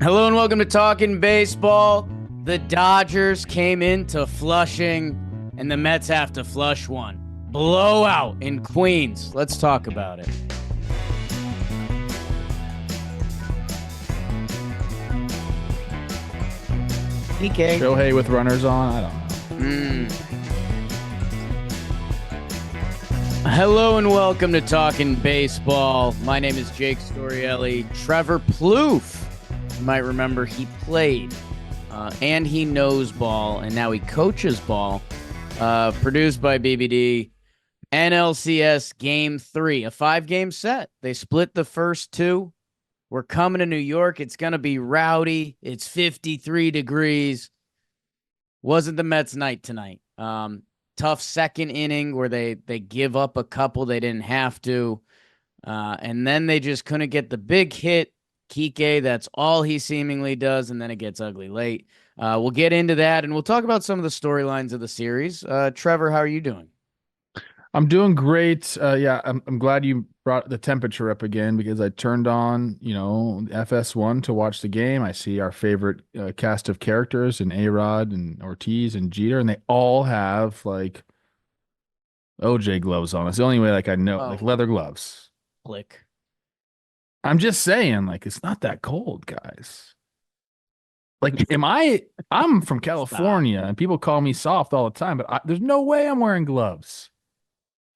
Hello and welcome to Talkin' Baseball. The Dodgers came into Flushing, and the Mets have to flush one. Blowout in Queens. Let's talk about it. PK. Shohei with runners on? I don't know. Hello and welcome to Talkin' Baseball. My name is Jake Storielli. Trevor Plouffe. You might remember he played and he knows ball, and now he coaches ball. Produced by BBD. NLCS Game 3, a 5-game set. They split the first two. We're coming to New York. It's going to be rowdy. It's 53 degrees. Wasn't the Mets' night tonight. Tough second inning where they give up a couple they didn't have to. And then they just couldn't get the big hit. Kike, that's all he seemingly does, and then it gets ugly late. We'll get into that, and we'll talk about some of the storylines of the series. Trevor, how are you doing? I'm doing great. I'm glad you brought the temperature up again because I turned on, FS1 to watch the game. I see our favorite cast of characters in A-Rod and Ortiz and Jeter, and they all have like OJ gloves on. It's the only way I know, like leather gloves. Click. I'm just saying, it's not that cold, guys. I'm from California and people call me soft all the time, but there's no way I'm wearing gloves.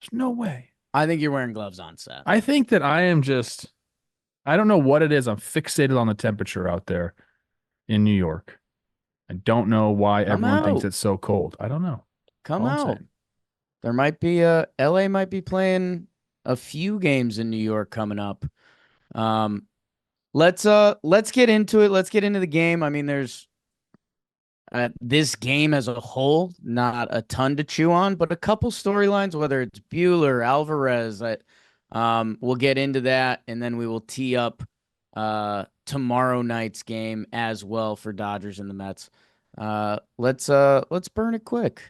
There's no way. I think you're wearing gloves on set. I think that I don't know what it is. I'm fixated on the temperature out there in New York. I don't know why everyone thinks it's so cold. I don't know. Come out. There might be LA might be playing a few games in New York coming up. Let's get into it. Let's get into the game. I mean, there's this game as a whole, not a ton to chew on, but a couple storylines, whether it's Buehler, Alvarez, we'll get into that, and then we will tee up tomorrow night's game as well for Dodgers and the Mets. Let's burn it quick.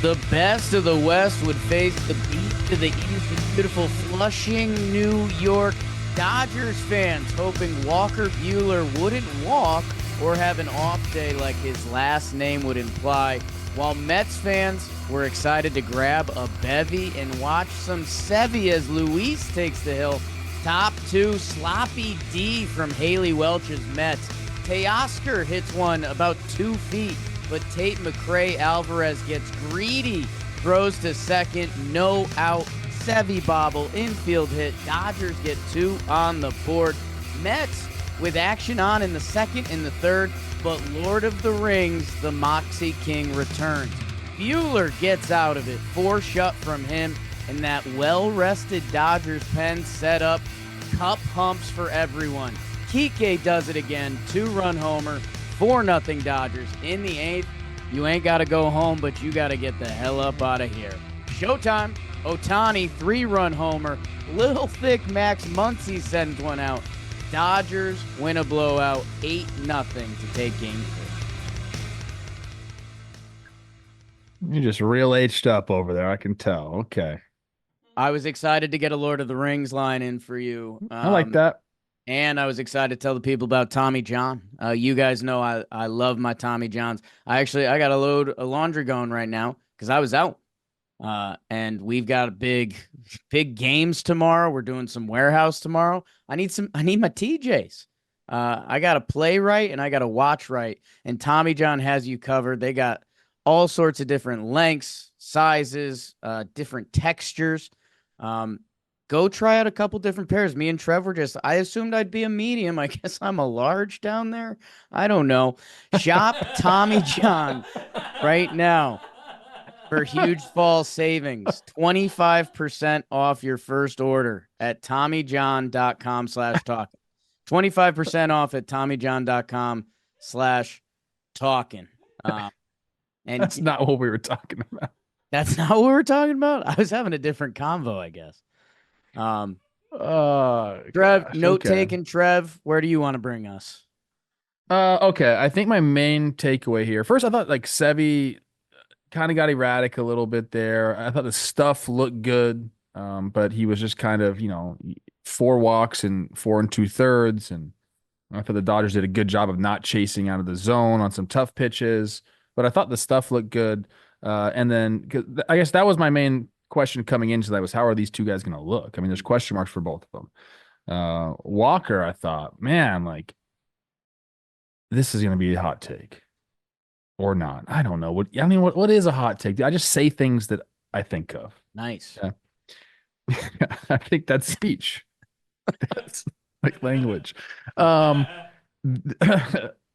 The best of the West would face the beat to the east in beautiful Flushing, New York. Dodgers fans hoping Walker Buehler wouldn't walk or have an off day like his last name would imply, while Mets fans were excited to grab a bevy and watch some Sevy as Luis takes the hill. Top two, sloppy D from Haley Welch's Mets. Teoscar hits one about 2 feet, but Tate McRae Alvarez gets greedy, throws to second, no out. Sevy bobble, infield hit. Dodgers get 2 on the board. Mets with action on in the second and the third, but Lord of the Rings, the Moxie King, returns. Buehler gets out of it. 4 shut from him, and that well-rested Dodgers pen set up cup humps for everyone. Kike does it again. 2-run homer. 4-0 Dodgers in the 8th. You ain't got to go home, but you got to get the hell up out of here. Showtime. Ohtani, 3-run homer. Little thick Max Muncy sends one out. Dodgers win a blowout, 8-0 to take game 3. You're just real H'd up over there. I can tell. Okay. I was excited to get a Lord of the Rings line in for you. I like that. And I was excited to tell the people about Tommy John. You guys know I love my Tommy Johns. I got a load of laundry going right now because I was out. And we've got big games tomorrow. We're doing some warehouse tomorrow. I need my TJs. I got to play right and I got to watch right. And Tommy John has you covered. They got all sorts of different lengths, sizes, different textures. Go try out a couple different pairs. Me and Trev I assumed I'd be a medium. I guess I'm a large down there. I don't know. Shop Tommy John right now for huge fall savings. 25% off your first order at TommyJohn.com/talkin. 25% off at TommyJohn.com/talkin. And that's not what we were talking about. That's not what we were talking about? I was having a different convo, I guess. Trev, note taken. Trev, where do you want to bring us? Okay. I think my main takeaway here. First, I thought Sevy kind of got erratic a little bit there. I thought the stuff looked good. But he was just kind of, 4 walks and 4 2/3. And I thought the Dodgers did a good job of not chasing out of the zone on some tough pitches. But I thought the stuff looked good. And then 'cause I guess that was my main question coming into that was how are these two guys going to look? I mean, there's question marks for both of them. Walker, I thought, man, like this is going to be a hot take or not. I don't know. What is a hot take? I just say things that I think of. Nice. Yeah. I think that's speech. That's like language. Um,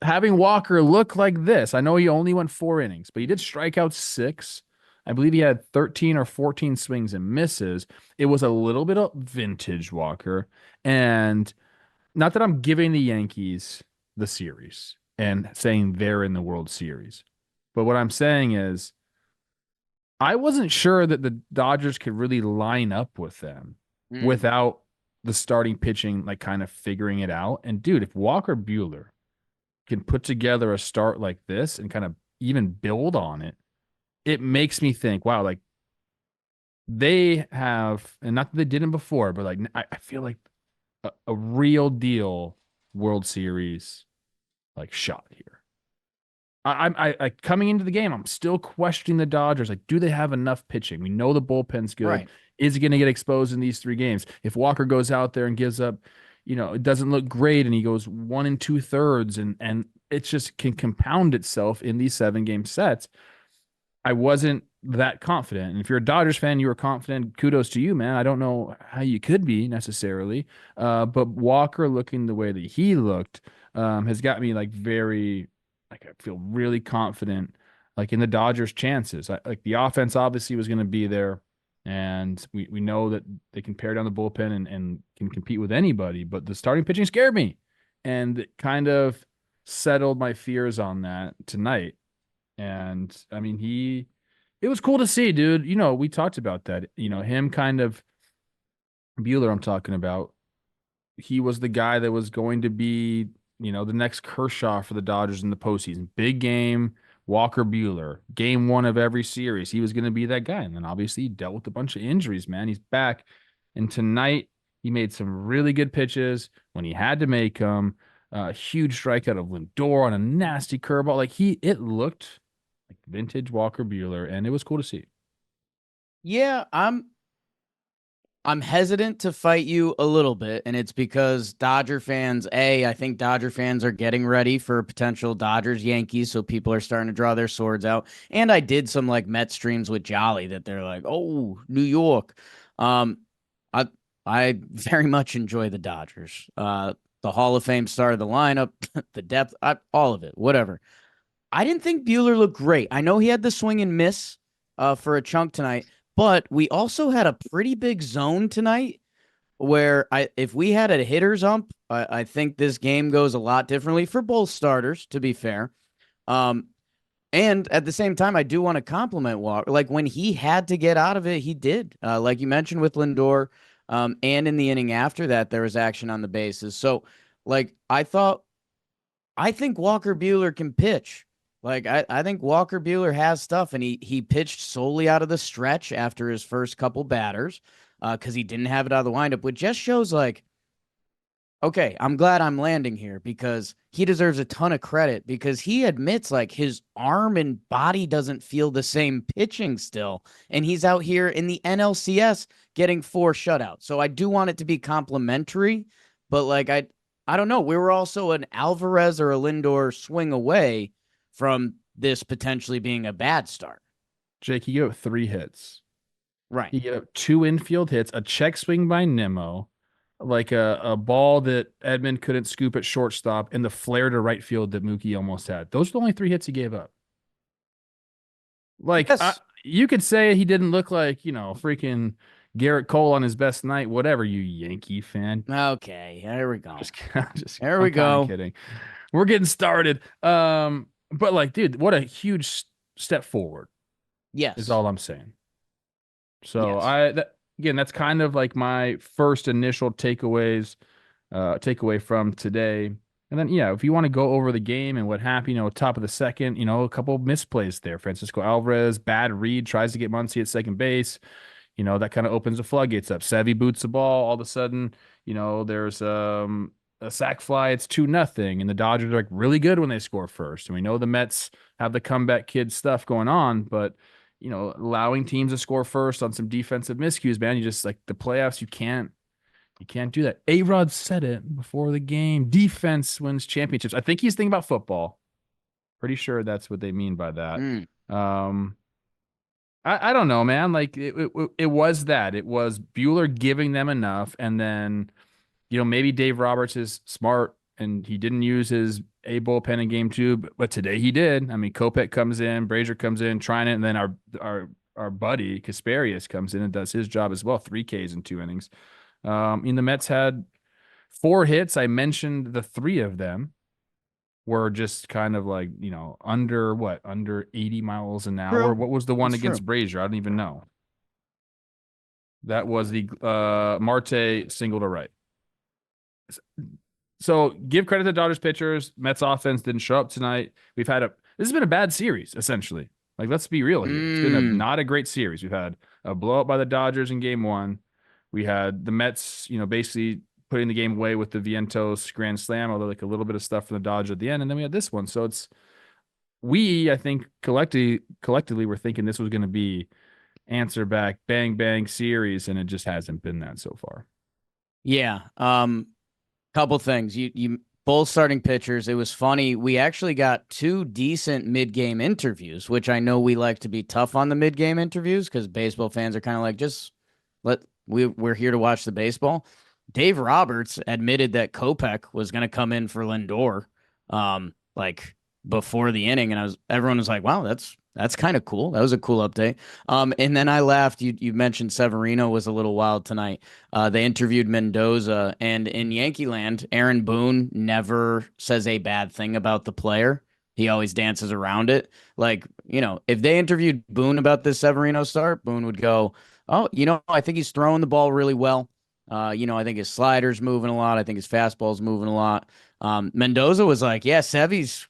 Having Walker look like this, I know he only went 4 innings, but he did strike out 6. I believe he had 13 or 14 swings and misses. It was a little bit of vintage Walker. And not that I'm giving the Yankees the series and saying they're in the World Series, but what I'm saying is I wasn't sure that the Dodgers could really line up with them without the starting pitching, like kind of figuring it out. And dude, if Walker Buehler can put together a start like this and kind of even build on it, it makes me think, wow, like they have, and not that they didn't before, but like I feel like a real deal World Series like shot here. I coming into the game, I'm still questioning the Dodgers. Like, do they have enough pitching? We know the bullpen's good. Right. Is he going to get exposed in these 3 games? If Walker goes out there and gives up, it doesn't look great, and he goes 1 2/3, and it just can compound itself in these 7 game sets. I wasn't that confident. And if you're a Dodgers fan, you were confident. Kudos to you, man. I don't know how you could be necessarily. But Walker looking the way that he looked has got me like very, like I feel really confident, like in the Dodgers' chances. Like the offense obviously was going to be there, and we know that they can pare down the bullpen and can compete with anybody. But the starting pitching scared me, and it kind of settled my fears on that tonight. And I mean, it was cool to see, dude. We talked about that. Him kind of Bueller, I'm talking about. He was the guy that was going to be, the next Kershaw for the Dodgers in the postseason. Big game, Walker Bueller, game 1 of every series. He was going to be that guy. And then obviously he dealt with a bunch of injuries, man. He's back. And tonight he made some really good pitches when he had to make them. Huge strikeout of Lindor on a nasty curveball. Like it looked like vintage Walker Bueller, and it was cool to see. Yeah, I'm hesitant to fight you a little bit, and it's because I think Dodger fans are getting ready for potential Dodgers Yankees, so people are starting to draw their swords out. And I did some like Met streams with Jolly that they're like, "Oh, New York." I I very much enjoy the Dodgers. The Hall of Fame star of the lineup, the depth, all of it, whatever. I didn't think Bueller looked great. I know he had the swing and miss for a chunk tonight, but we also had a pretty big zone tonight where if we had a hitter's ump, I think this game goes a lot differently for both starters, to be fair. And at the same time, I do want to compliment Walker. Like when he had to get out of it, he did. Like you mentioned with Lindor, and in the inning after that, there was action on the bases. So, like I think Walker Buehler can pitch. Like I think Walker Buehler has stuff, and he pitched solely out of the stretch after his first couple batters, because he didn't have it out of the windup, which just shows like, okay, I'm glad I'm landing here because he deserves a ton of credit because he admits like his arm and body doesn't feel the same pitching still, and he's out here in the NLCS getting 4 shutouts. So I do want it to be complimentary, but like I don't know. We were also an Alvarez or a Lindor swing away from this potentially being a bad start. Jake, he gave up 3 hits. Right. He gave up 2 infield hits, a check swing by Nimmo, like a ball that Edmund couldn't scoop at shortstop, and the flare to right field that Mookie almost had. Those are the only 3 hits he gave up. Like, Yes. you could say he didn't look like, freaking Garrett Cole on his best night, whatever, you Yankee fan. Okay, there we go. There we go. Kidding. We're getting started. But like, dude, what a huge step forward. Yes. Is all I'm saying. So yes. Again, that's kind of like my first initial takeaway from today. And then, yeah, if you want to go over the game and what happened, top of the second, a couple of misplays there. Francisco Alvarez, bad read, tries to get Muncy at second base. that kind of opens the floodgates up. Sevy boots the ball. All of a sudden, there's a sack fly. It's 2-0, and the Dodgers are like really good when they score first. And we know the Mets have the comeback kid stuff going on, but allowing teams to score first on some defensive miscues, man, you just like the playoffs. You can't do that. A-Rod said it before the game. Defense wins championships. I think he's thinking about football. Pretty sure that's what they mean by that. Mm. Um, I don't know, man. Like it was that. It was Buehler giving them enough, and then maybe Dave Roberts is smart and he didn't use his A bullpen in game 2, but today he did. I mean, Kopech comes in, Brazier comes in, trying it, and then our buddy Kasperius comes in and does his job as well. 3 Ks in 2 innings. The Mets had 4 hits. I mentioned the 3 of them were just kind of like, under 80 miles an hour. True. What was the one That's against true. Brazier? I don't even know. That was the Marte single to right. So give credit to Dodgers pitchers. Mets offense didn't show up tonight. This has been a bad series, essentially. Like, let's be real here. It's been not a great series. We've had a blowout by the Dodgers in game 1. We had the Mets, basically putting the game away with the Vientos grand slam, although like a little bit of stuff from the Dodgers at the end. And then we had this one. So I think collectively we're thinking this was going to be answer back, bang, bang series. And it just hasn't been that so far. Yeah. Couple things. You both starting pitchers. It was funny. We actually got 2 decent mid-game interviews, which I know we like to be tough on the mid-game interviews because baseball fans are kind of like, just we're here to watch the baseball. Dave Roberts admitted that Kopech was going to come in for Lindor, like before the inning, and everyone was like, "Wow, that's kind of cool. That was a cool update." And then I laughed. You mentioned Severino was a little wild tonight. They interviewed Mendoza, and in Yankee land, Aaron Boone never says a bad thing about the player. He always dances around it. Like, if they interviewed Boone about this Severino start, Boone would go, "Oh, I think he's throwing the ball really well. I think his slider's moving a lot. I think his fastball's moving a lot." Mendoza was like, "Yeah, Sevy's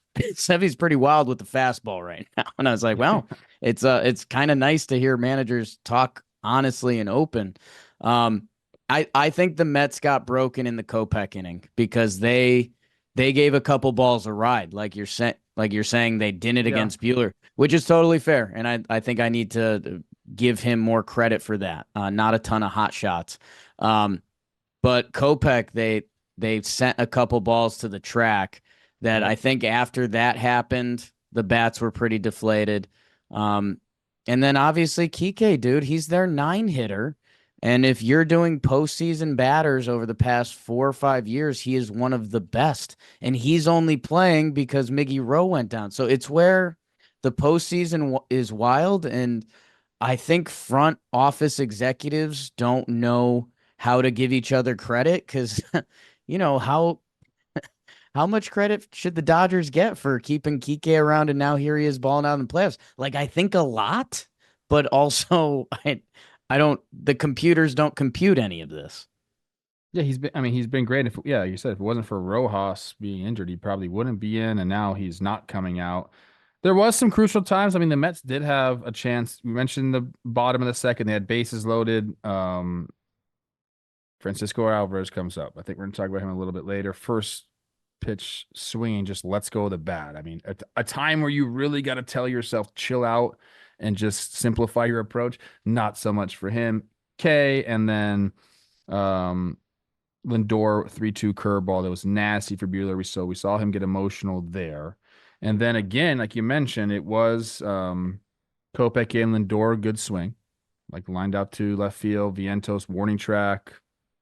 pretty wild with the fastball right now." And I was like, "Well, it's kind of nice to hear managers talk honestly and open." I think the Mets got broken in the Kopech inning because they gave a couple balls a ride, like you're saying they didn't against Buehler, which is totally fair, and I think I need to give him more credit for that. Not a ton of hot shots. But Kopech, they sent a couple balls to the track that I think after that happened, the bats were pretty deflated. And then obviously Kike, dude, he's their 9-hitter. And if you're doing postseason batters over the past 4 or 5 years, he is one of the best. And he's only playing because Miggy Rowe went down. So it's where the postseason is wild. And I think front office executives don't know how to give each other credit because, how much credit should the Dodgers get for keeping Kike around and now here he is balling out in the playoffs? Like, I think a lot, but also the computers don't compute any of this. Yeah, he's been great. If you said if it wasn't for Rojas being injured, he probably wouldn't be in, and now he's not coming out. There was some crucial times. I mean, the Mets did have a chance. We mentioned the bottom of the second; they had bases loaded. Francisco Alvarez comes up. I think we're going to talk about him a little bit later. First pitch swinging, just lets go of the bat. I mean, a time where you really got to tell yourself, chill out and just simplify your approach. Not so much for him. And then Lindor 3-2 curveball that was nasty for Buehler. We saw him get emotional there. And then again, like you mentioned, it was Kopech and Lindor, good swing. Like lined out to left field, Vientos warning track,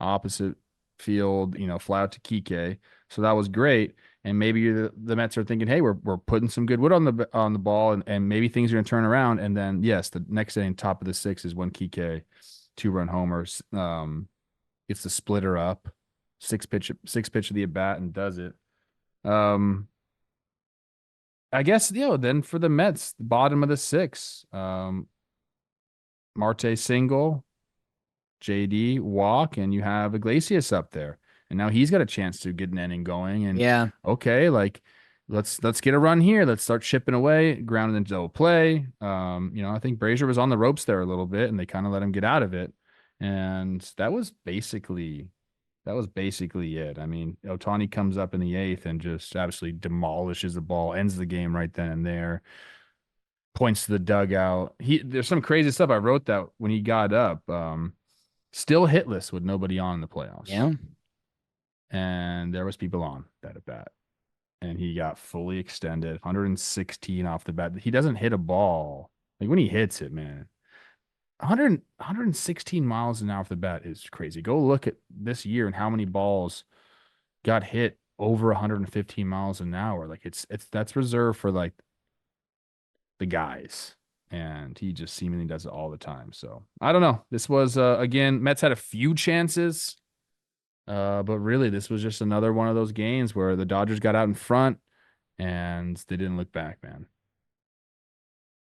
opposite field, fly out to Kike. So that was great. And maybe the Mets are thinking, hey, we're putting some good wood on the ball, and maybe things are going to turn around. And then yes, the next inning, top of the 6th is when Kike 2-run homers. It's the splitter up, six pitch of the at bat and does it. I guess then for the Mets, the bottom of the 6th, Marte single, JD walk, and you have Iglesias up there. And now he's got a chance to get an inning going. And Yeah. okay, like let's get a run here. Let's start chipping away, grounded into double play. I think Brazier was on the ropes there a little bit, and they kind of let him get out of it. And that was basically it. I mean, Otani comes up in the eighth and just absolutely demolishes the ball, ends the game right then and there, points to the dugout. There's some crazy stuff. I wrote that when he got up, still hitless with nobody on in the playoffs. Yeah. And there was people on that at bat. And he got fully extended, 116 off the bat. He doesn't hit a ball. Like when he hits it, man, 116 miles an hour off the bat is crazy. Go look at this year and how many balls got hit over 115 miles an hour. Like that's reserved for like the guys. And he just seemingly does it all the time. So I don't know. This was again, Mets had a few chances. But really, this was just another one of those games where the Dodgers got out in front and they didn't look back, man.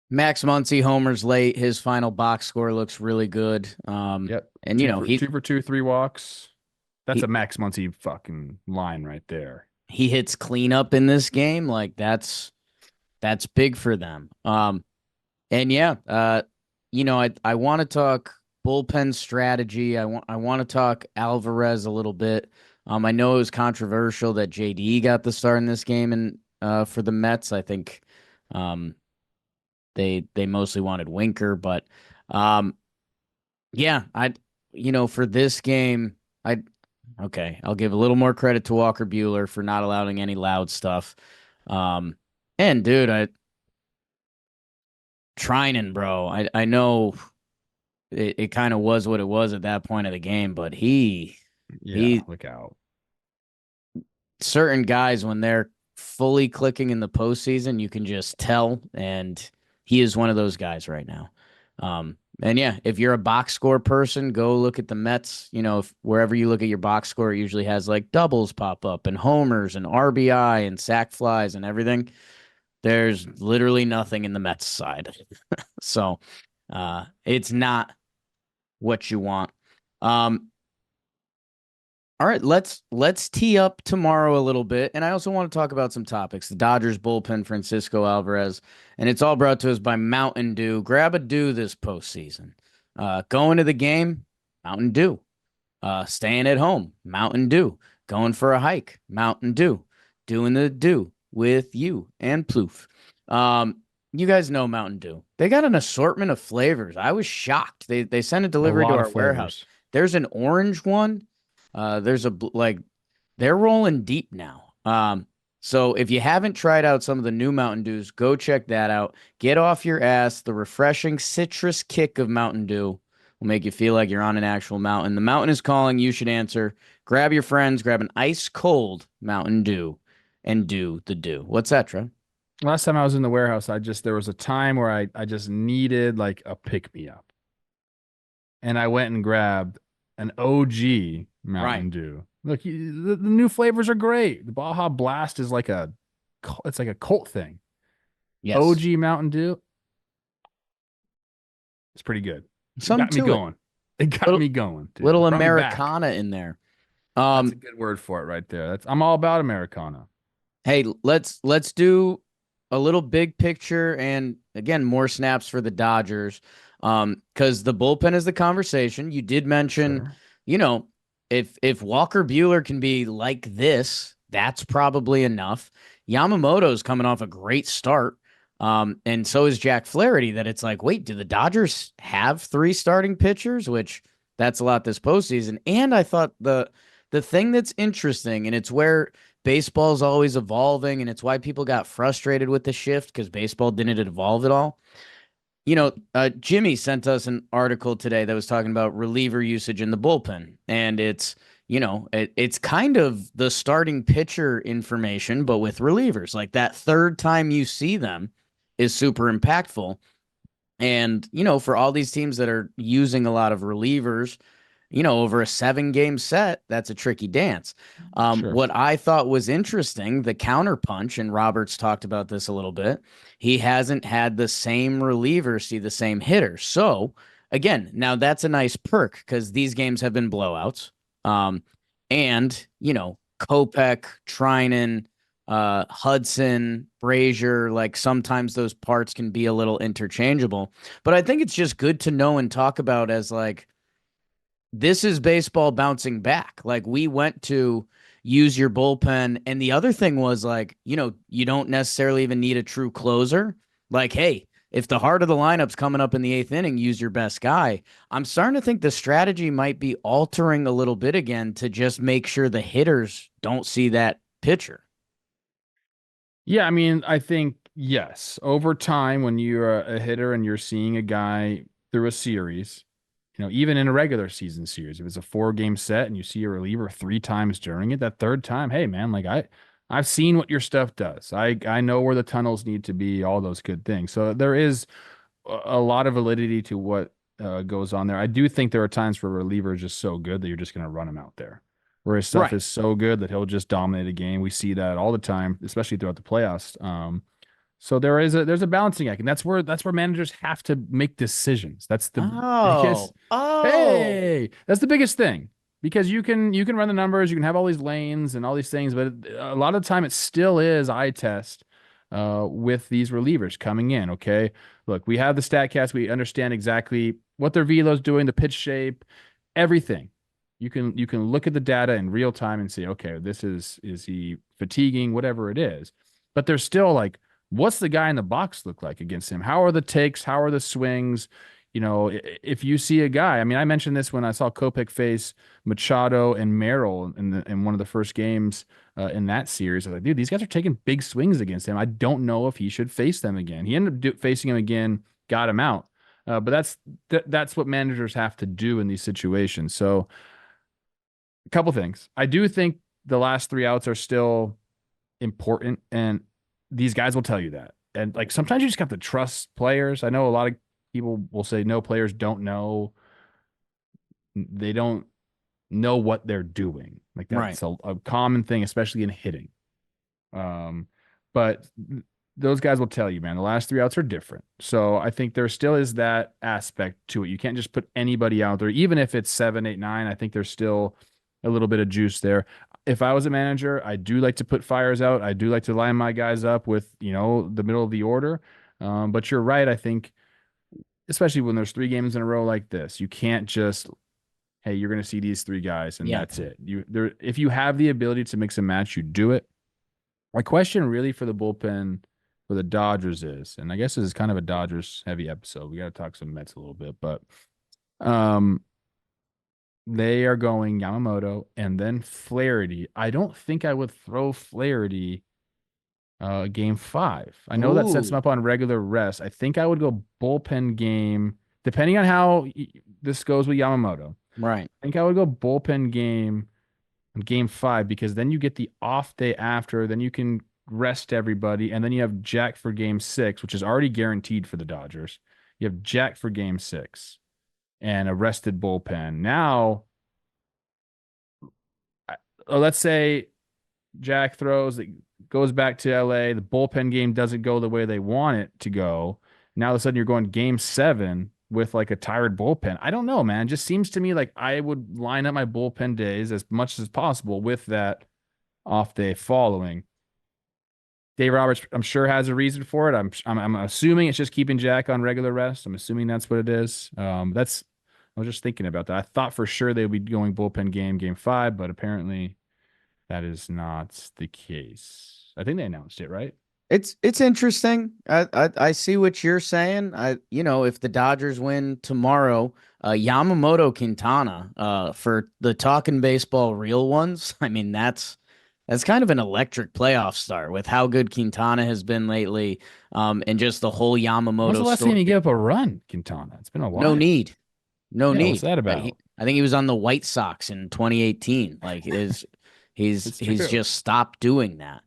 Max Muncy homers late. His final box score looks really good. Yep. And Two for two, 3 walks. That's he a Max Muncy fucking line right there. he hits cleanup in this game. Like that's big for them. And yeah, I want to talk bullpen strategy. I want to talk Alvarez a little bit. I know it was controversial that JD got the start in this game and for the Mets. I think they mostly wanted Winker, but yeah, for this game, I'll give a little more credit to Walker Buehler for not allowing any loud stuff. And dude, Trinan, bro, I know it kind of was what it was at that point of the game, but Look out. certain guys, when they're fully clicking in the postseason, you can just tell, and he is one of those guys right now. And yeah, if you're a box score person, go look at the Mets. Wherever you look at your box score, it usually has like doubles pop up and homers and RBI and sac flies and everything. There's literally nothing in the Mets side. So it's not what you want. All right, let's tee up tomorrow a little bit, and I also want to talk about some topics. The Dodgers bullpen, Francisco Alvarez, and it's all brought to us by Mountain Dew. Grab a Dew this postseason. Going to the game, Mountain Dew. Staying at home, Mountain Dew. Going for a hike, Mountain Dew. Doing the Dew with you and Ploof. You guys know Mountain Dew. They got an assortment of flavors. I was shocked. They sent it delivered to our warehouse. There's an orange one. There's they're rolling deep now. So if you haven't tried out some of the new Mountain Dews, go check that out. Get off your ass. The refreshing citrus kick of Mountain Dew will make you feel like you're on an actual mountain. The mountain is calling. You should answer. Grab your friends. Grab an ice cold Mountain Dew and do the Dew. What's that, Trev? Last time I was in the warehouse, there was a time where I just needed like a pick me up. And I went and grabbed an OG Mountain Dew. Look, the new flavors are great. The Baja Blast is it's like a cult thing. Yes. OG Mountain Dew. It's pretty good. It got me going. It got me going. Dude. Little Americana in there. That's a good word for it right there. I'm all about Americana. Hey, let's do a little big picture and again more snaps for the Dodgers. Because the bullpen is the conversation. You did mention, Sure. If Walker Buehler can be like this, that's probably enough. Yamamoto's coming off a great start. And so is Jack Flaherty, that it's like, wait, do the Dodgers have 3 starting pitchers? Which that's a lot this postseason. And I thought the thing that's interesting, and it's where baseball's always evolving, and it's why people got frustrated with the shift because baseball didn't evolve at all. Jimmy sent us an article today that was talking about reliever usage in the bullpen. And it's kind of the starting pitcher information, but with relievers. Like that third time you see them is super impactful. And, for all these teams that are using a lot of relievers, over a 7-game set, that's a tricky dance. Sure. What I thought was interesting, the counterpunch, and Roberts talked about this a little bit, he hasn't had the same reliever see the same hitter. So, again, now that's a nice perk because these games have been blowouts. And, Kopech, Trinan, Hudson, Brazier, like sometimes those parts can be a little interchangeable. But I think it's just good to know and talk about as like this is baseball bouncing back. Like we went to use your bullpen. And the other thing was like, you don't necessarily even need a true closer. Like, hey, if the heart of the lineup's coming up in the eighth inning, use your best guy. I'm starting to think the strategy might be altering a little bit again to just make sure the hitters don't see that pitcher. Yeah, I mean, I think yes. Over time, when you're a hitter and you're seeing a guy through a series, even in a regular season series, if it's a 4 game set and you see a reliever 3 times during it, that third time, hey man, like I've seen what your stuff does. I know where the tunnels need to be, all those good things. So there is a lot of validity to what goes on there. I do think there are times where a reliever is just so good that you're just going to run him out there, where his stuff Right. is so good that he'll just dominate a game. We see that all the time, especially throughout the playoffs. So there's a balancing act, and that's where managers have to make decisions. That's the biggest. Oh. Hey, that's the biggest thing because you can run the numbers, you can have all these lanes and all these things, but a lot of the time it still is eye test with these relievers coming in. Okay, look, we have the Statcast, we understand exactly what their velo's doing, the pitch shape, everything. You can look at the data in real time and say, okay, this is he fatiguing, whatever it is. But there's still like, what's the guy in the box look like against him? How are the takes? How are the swings? If you see a guy, I mean, I mentioned this when I saw Kopech face Machado and Merrill in one of the first games in that series. I was like, dude, these guys are taking big swings against him. I don't know if he should face them again. He ended up facing him again, got him out. But that's what managers have to do in these situations. So a couple things. I do think the last 3 outs are still important, and these guys will tell you that. And like sometimes you just have to trust players. I know a lot of people will say no, players don't know. They don't know what they're doing. Like Right. that's a common thing, especially in hitting. But those guys will tell you, man, the last 3 outs are different. So I think there still is that aspect to it. You can't just put anybody out there, even if it's 7, 8, 9. I think there's still a little bit of juice there. If I was a manager, I do like to put fires out. I do like to line my guys up with, the middle of the order. But you're right. I think, especially when there's 3 games in a row like this, you can't just, hey, you're going to see these 3 guys and Yeah. that's it. If you have the ability to mix and match, you do it. My question really for the bullpen for the Dodgers is, and I guess this is kind of a Dodgers heavy episode. We got to talk some Mets a little bit, but um, they are going Yamamoto and then Flaherty. I don't think I would throw Flaherty game 5. I know that sets him Ooh. up on regular rest. I think I would go bullpen game, depending on how this goes with Yamamoto. Right. I think I would go bullpen game in game 5 because then you get the off day after, then you can rest everybody, and then you have Jack for game 6, which is already guaranteed for the Dodgers. You have Jack for game 6 and a rested bullpen. Now, let's say Jack throws, it goes back to LA. The bullpen game doesn't go the way they want it to go. Now, all of a sudden, you're going game 7 with like a tired bullpen. I don't know, man. It just seems to me like I would line up my bullpen days as much as possible with that off day following. Dave Roberts, I'm sure, has a reason for it. I'm assuming it's just keeping Jack on regular rest. I'm assuming that's what it is. I was just thinking about that. I thought for sure they would be going bullpen game 5, but apparently that is not the case. I think they announced it, right? It's interesting. I see what you're saying. If the Dodgers win tomorrow, Yamamoto Quintana, for the talking baseball real ones, I mean that's kind of an electric playoff start with how good Quintana has been lately, and just the whole When's the Yamamoto last time story. he gave up a run, Quintana? It's been a No while. need. No Yeah, what's need. that about? I think he was on the White Sox in 2018. Like It's he's true. just stopped doing that.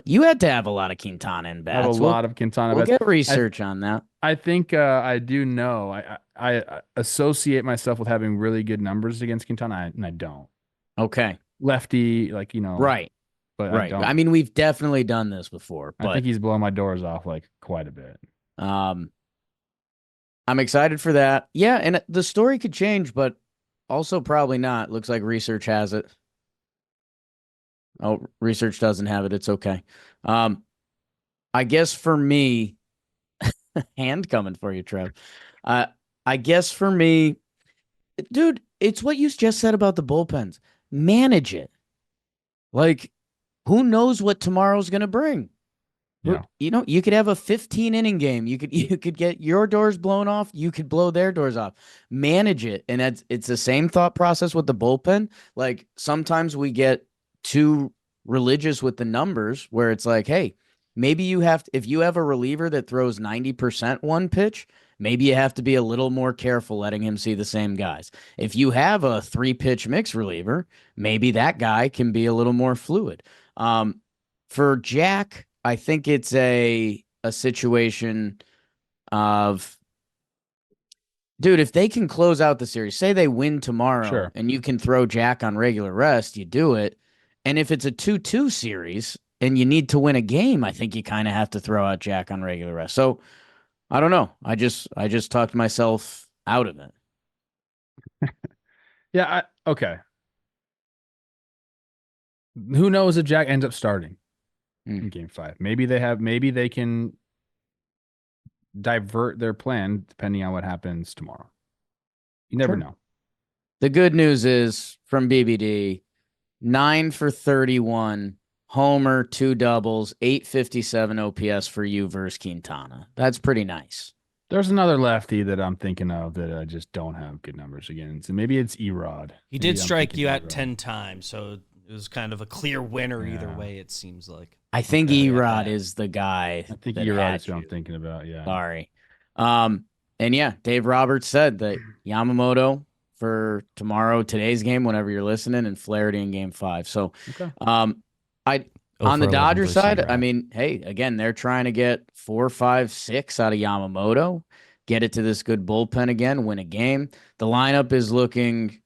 You had to have a lot of Quintana in I have a bats. lot of Quintana We'll bets. get I research on that. I think I do know. I associate myself with having really good numbers against Quintana, and I don't. Okay. Lefty, like, Right. but I Right. I don't. mean, we've definitely done this before, I think but he's blowing my doors off like quite a bit. um I'm excited for that. Yeah, and the story could change, but also probably not. Looks like research has it. Oh, research doesn't have it. It's okay. Um, I guess for me, hand coming for you, Trev. Uh, I guess for me, dude, it's what you just said about the bullpens. Manage it. Like, who knows what tomorrow's going to bring? Yeah, You could have a 15 inning game. You could get your doors blown off. You could blow their doors off. Manage it, and it's the same thought process with the bullpen. Like sometimes we get too religious with the numbers, where it's like, hey, maybe if you have a reliever that throws 90% one pitch, maybe you have to be a little more careful letting him see the same guys. If you have a 3 pitch mix reliever, maybe that guy can be a little more fluid. For Jack, I think it's a situation of, dude, if they can close out the series, say they win tomorrow sure. and you can throw Jack on regular rest, you do it. And if it's a 2-2 series and you need to win a game, I think you kind of have to throw out Jack on regular rest. So, I don't know. I just talked myself out of it. Yeah, okay. Who knows if Jack ends up starting Mm, in game 5? Maybe they can divert their plan depending on what happens tomorrow. You never sure. know. The good news is from BBD, 9 for 31, homer, two doubles, 857 OPS for you versus Quintana. That's pretty nice. There's another lefty that I'm thinking of that I just don't have good numbers against. And maybe it's Erod. He did Maybe I'm strike thinking you out Erod. 10 times, so it was kind of a clear winner either Yeah. way, it seems like. I think Okay. Erod is the guy I think that Erod had is who I'm you. thinking about. Yeah. Sorry. Um, and yeah, Dave Roberts said that Yamamoto for today's game, whenever you're listening, and Flaherty in game 5. So, Okay. I Oh on the for 11 Dodgers versus side, I Erod. mean, hey, again, they're trying to get 4, 5, 6 out of Yamamoto, get it to this good bullpen again, win a game. The lineup is looking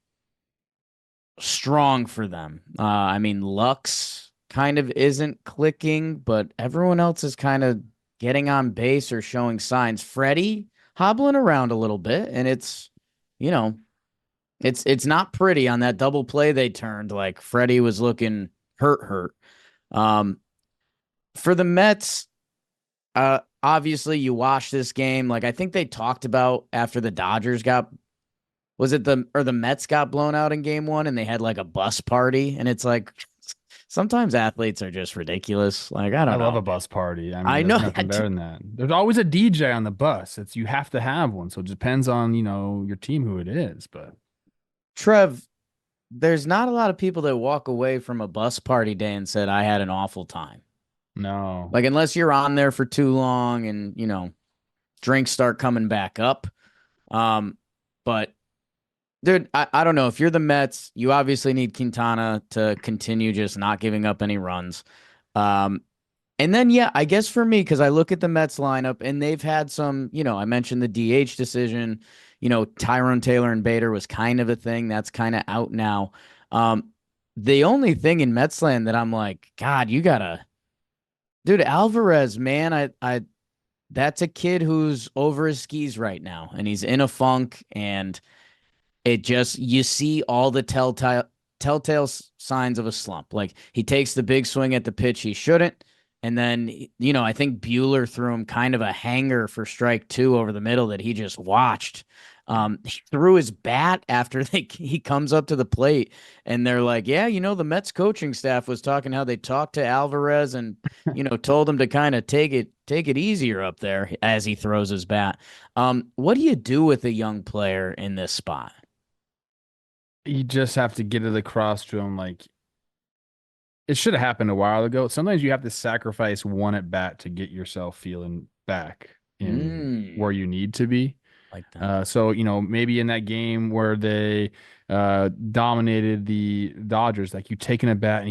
strong for them. I mean, Lux kind of isn't clicking, but everyone else is kind of getting on base or showing signs. Freddie hobbling around a little bit, and you know, it's not pretty on that double play they turned. Like Freddie was looking hurt. Um, for the Mets, obviously you watch this game. Like I think they talked about after the Dodgers got was it the Mets got blown out in game 1 and they had like a bus party, and it's like sometimes athletes are just ridiculous. Like I I don't love know. a bus party. I mean, I there's know nothing that better than that. There's always a DJ on the bus. It's you have to have one. So it depends on, your team who it is, but Trev, there's not a lot of people that walk away from a bus party day and said I had an awful time. no. Like unless you're on there for too long and, drinks start coming back up. But dude, I don't know. If you're the Mets, you obviously need Quintana to continue just not giving up any runs. Um, and then, yeah, I guess for me, because I look at the Mets lineup and they've had some, I mentioned the DH decision. Tyrone Taylor and Bader was kind of a thing. That's kind of out now. Um, the only thing in Metsland that I'm like, God, you gotta, dude, Alvarez, man, that's a kid who's over his skis right now, and he's in a funk, and you see all the telltale signs of a slump. Like he takes the big swing at the pitch he shouldn't. And then, I think Buehler threw him kind of a hanger for strike 2 over the middle that he just watched. He threw his bat after he comes up to the plate, and they're like, yeah, the Mets coaching staff was talking how they talked to Alvarez and, told him to kind of take it easier up there as he throws his bat. What do you do with a young player in this spot? You just have to get it across to him like it should have happened a while ago. Sometimes you have to sacrifice one at bat to get yourself feeling back in where Mm, you need to be. like that. So, maybe in that game where they dominated the Dodgers, like you take an at bat and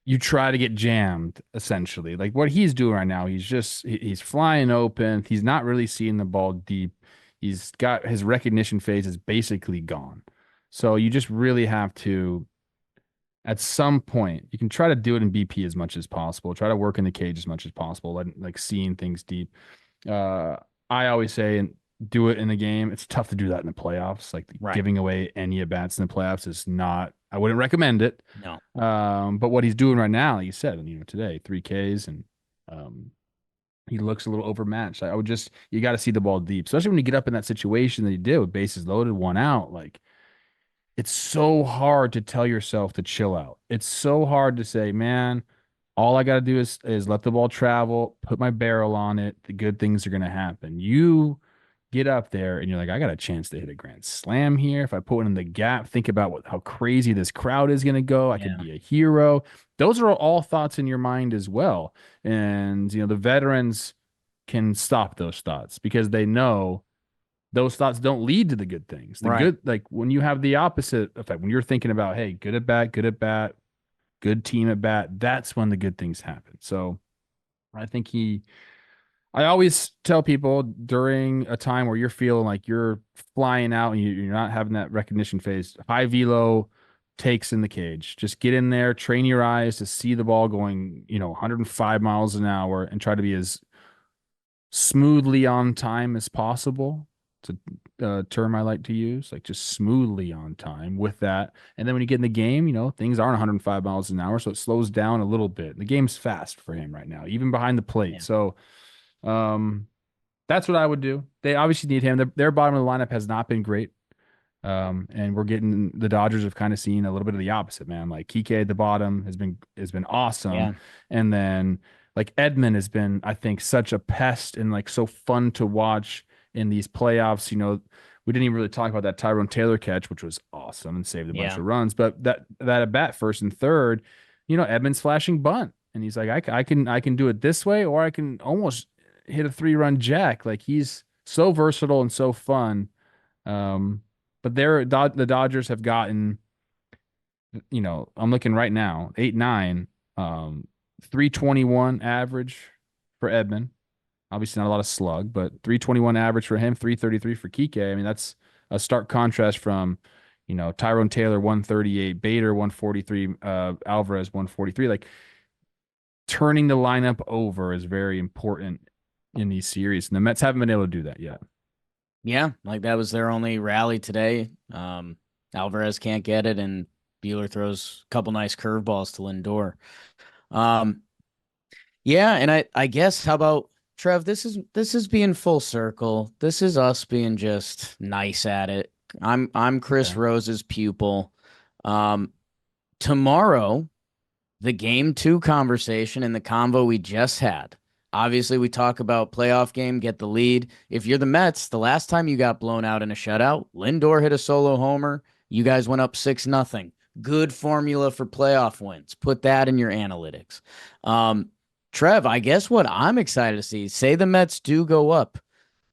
you try to get jammed essentially. Like what he's doing right now, he's flying open. He's not really seeing the ball deep. He's got his recognition phase is basically gone. So you just really have to at some point you can try to do it in BP as much as possible. Try to work in the cage as much as possible, like seeing things deep. Uh, I always say and do it in the game. It's tough to do that in the playoffs. Like Right. giving away any at bats in the playoffs is not I wouldn't recommend it. No. But what he's doing right now, like you said, today, 3Ks and um, he looks a little overmatched. I would just, you got to see the ball deep, especially when you get up in that situation that he did with bases loaded, one out. Like, it's so hard to tell yourself to chill out. It's so hard to say, man, all I got to do is let the ball travel, put my barrel on it. The good things are going to happen. You get up there and you're like, I got a chance to hit a grand slam here. If I put one in the gap, think about how crazy this crowd is going to go. I could Yeah. be a hero. Those are all thoughts in your mind as well. And, the veterans can stop those thoughts because they know those thoughts don't lead to the good things. The Right. good, like when you have the opposite effect, when you're thinking about, hey, good at bat, good team at bat, that's when the good things happen. So I think I always tell people during a time where you're feeling like you're flying out and you're not having that recognition phase, high velo takes in the cage. Just get in there, train your eyes to see the ball going, 105 miles an hour and try to be as smoothly on time as possible. It's a term I like to use, like just smoothly on time with that. And then when you get in the game, things aren't 105 miles an hour, so it slows down a little bit. The game's fast for him right now, even behind the plate. Yeah. So, that's what I would do. They obviously need him. Their bottom of the lineup has not been great. And we're getting the Dodgers have kind of seen a little bit of the opposite, man. Like Kike at the bottom has been awesome. Yeah. And then like Edman has been, I think, such a pest and like so fun to watch in these playoffs. We didn't even really talk about that Tyrone Taylor catch, which was awesome and saved a bunch Yeah. of runs. But that at bat first and third, Edman's flashing bunt. And he's like, I can do it this way, or I can almost hit a 3-run jack. Like he's so versatile and so fun. But the Dodgers have gotten, I'm looking right now, 8-9, 321 average for Edman. Obviously not a lot of slug, but 321 average for him, 333 for Kike. I mean, that's a stark contrast from, Tyrone Taylor 138, Bader 143, Alvarez 143. Like turning the lineup over is very important in these series, and the Mets haven't been able to do that yet. Yeah, like that was their only rally today. Alvarez can't get it, and Buehler throws a couple nice curveballs to Lindor. Yeah, and I guess how about Trev? This is being full circle. This is us being just nice at it. I'm Chris Okay. Rose's pupil. Tomorrow, the game 2 conversation and the convo we just had. Obviously, we talk about playoff game, get the lead. If you're the Mets, the last time you got blown out in a shutout, Lindor hit a solo homer. You guys went up 6-0. Good formula for playoff wins. Put that in your analytics. Trev, I guess what I'm excited to see, say the Mets do go up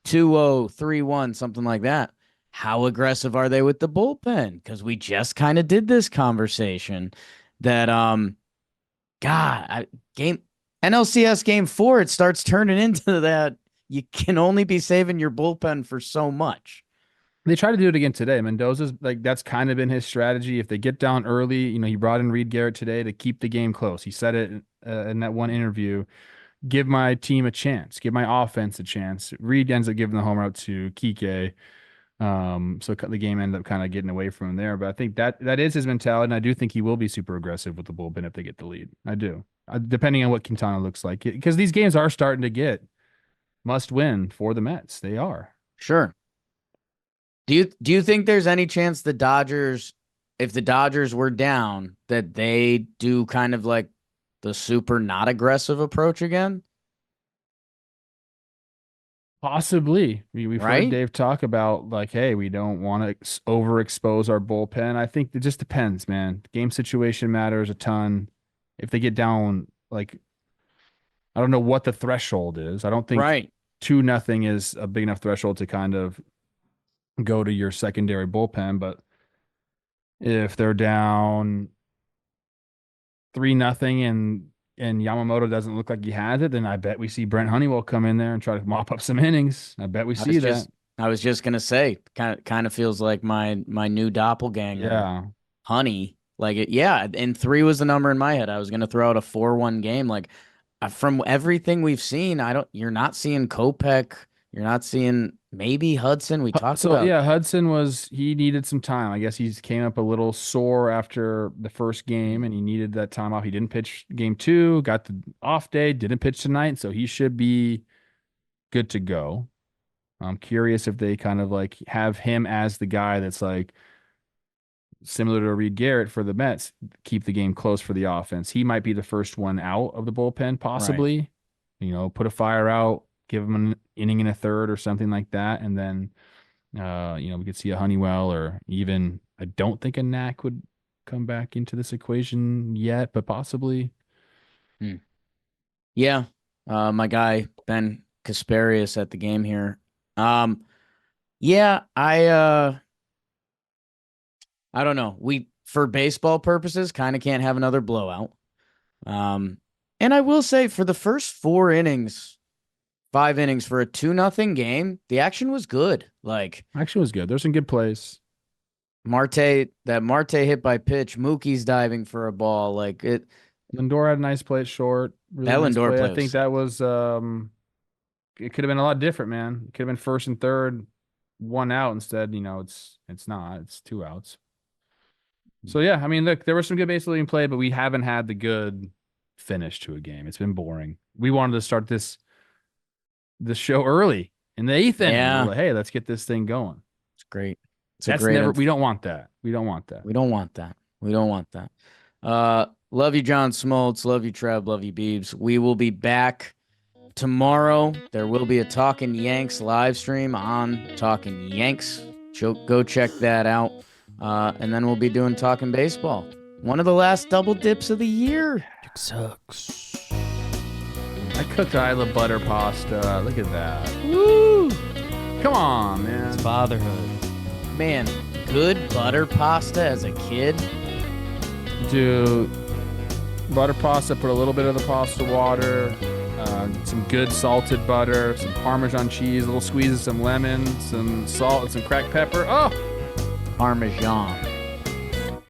2-0, 3-1, something like that. How aggressive are they with the bullpen? Because we just kind of did this conversation that game NLCS game 4, it starts turning into that you can only be saving your bullpen for so much. They try to do it again today. Mendoza's like that's kind of been his strategy. If they get down early, he brought in Reed Garrett today to keep the game close. He said it in that one interview. Give my team a chance. Give my offense a chance. Reed ends up giving the homer out to Kike. So the game ended up kind of getting away from him there. But I think that is his mentality, and I do think he will be super aggressive with the bullpen if they get the lead. I do, depending on what Quintana looks like, because these games are starting to get must win for the Mets. They are. Sure. Do you think there's any chance the Dodgers, if the Dodgers were down, that they do kind of like the super not aggressive approach again? Possibly. We've heard Right? Dave talk about like, hey, we don't want to overexpose our bullpen. I think it just depends, man. Game situation matters a ton. If they get down, like, I don't know what the threshold is. I don't think Right. 2-0 is a big enough threshold to kind of go to your secondary bullpen. But if they're down 3-0 and Yamamoto doesn't look like he has it, then I bet we see Brent Honeywell come in there and try to mop up some innings. I bet we see that. I was just gonna say, kind of feels like my new doppelganger, Yeah. Honey. Like it, yeah. And 3 was the number in my head. I was gonna throw out a 4-1 game. Like from everything we've seen, you're not seeing Kopech, you're not seeing maybe Hudson. We talked So about. yeah, Hudson he needed some time. I guess he came up a little sore after the first game and he needed that time off. He didn't pitch game 2, got the off day, didn't pitch tonight, so he should be good to go. I'm curious if they kind of like have him as the guy that's like similar to Reed Garrett for the Mets, keep the game close for the offense. He might be the first one out of the bullpen, possibly. Put a fire out, give him an inning and a third or something like that, and then we could see a Honeywell or even I don't think a Knack would come back into this equation yet, but possibly. Yeah, my guy Ben Kasparius at the game here. Yeah, I don't know. We, for baseball purposes, kind of can't have another blowout. And I will say for the first 5 innings for a 2-0 game, the action was good. Like Action was good. There's some good plays. Marte hit by pitch, Mookie's diving for a ball. Like it. Lindor had a nice play at short. Really That nice Lindor play. play I think was- that was it could have been a lot different, man. It could have been first and third, 1 out instead. It's not. It's 2 outs. So yeah, I mean, look, there was some good baseball being played, but we haven't had the good finish to a game. It's been boring. We wanted to start this show early in the 8th inning. Yeah. We're like, hey, let's get this thing going. It's great. It's That's a great. never. We don't want that. We don't want that. We don't want that. We don't want that. Love you, John Smoltz. Love you, Trev. Love you, Beebs. We will be back tomorrow. There will be a Talkin' Yanks live stream on Talkin' Yanks. Go check that out. And then we'll be doing Talkin' Baseball. One of the last double dips of the year. It sucks. I cooked Isla butter pasta. Look at that. Woo! Come on, man. It's fatherhood. Man, good butter pasta as a kid. Do butter pasta, put a little bit of the pasta water, some good salted butter, some Parmesan cheese, a little squeeze of some lemon, some salt, and some cracked pepper. Oh, Parmesan.